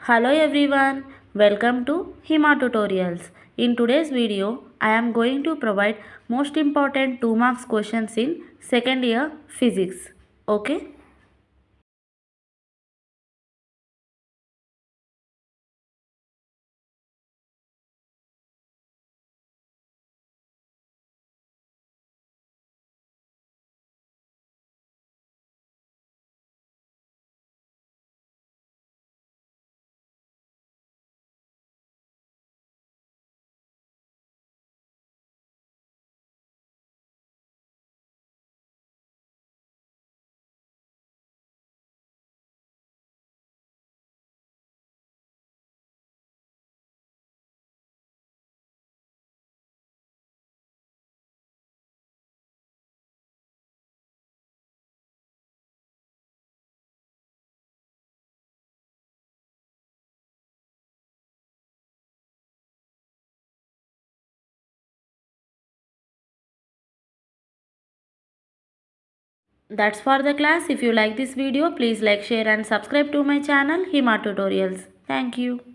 Hello everyone, welcome to Hima Tutorials. In today's video, I am going to provide most important 2 marks questions in second year physics. Okay? That's for the class. If you like this video, please like, share and subscribe to my channel Hima Tutorials. Thank you.